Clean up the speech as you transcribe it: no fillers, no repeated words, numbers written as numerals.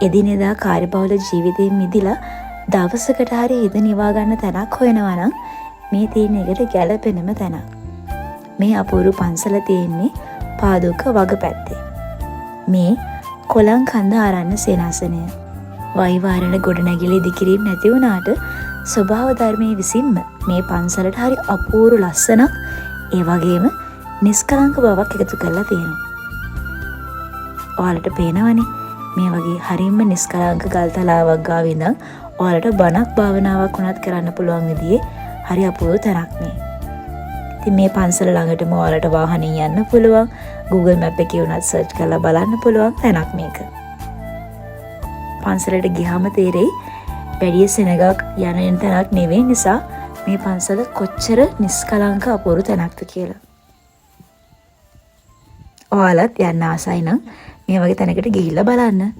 එදිනෙදා කාර්යබහුල ජීවිතයෙන් මිදිලා දවසකට හරි හිත නිවා ගන්න තැනක් හොයනවා නම් මේ තියෙන එකට ගැළපෙනම තැනක්. මේ අපූරු පන්සල තියෙන්නේ පාදුක්ක වග පැත්තේ. මේ කොළං කන්ද ආරණ්‍ය සේනාසනය. වෛවාරණ ගොඩනැගිලි ඉදිකිරීම නැති වුණාට ස්වභාව ධර්මයේ විසින්ම මේ පන්සලට හරි අපූරු ලස්සනක් ඒ වගේම නිස්කලංක බවක් එකතු කරලා තියෙනවා. ඔයාලට පේනවනේ මේ වගේ හරියම නිස්කලංක ගල්තලාවක් ගාව ඉඳන් ඔයාලට බණක් භාවනාවක් වුණත් කරන්න පුළුවන් විදිහේ හරි අපූර්ව තැනක් මේ. ඉතින් මේ පන්සල ළඟටම ඔයාලට වාහනින් යන්න පුළුවන්. Google Map එකේ උනත් search කරලා බලන්න පුළුවන් තැනක් මේක. පන්සලට ගියාම තේරෙයි වැඩි සෙනගක් යන තැනක් නෙවෙයි නිසා මේ පන්සල කොච්චර නිස්කලංක අපූර්ව තැනක්ද කියලා. ඔයාලත් යන්න ආසයි නම් මේ වගේ තැනකට ගිහිල්ලා බලන්න.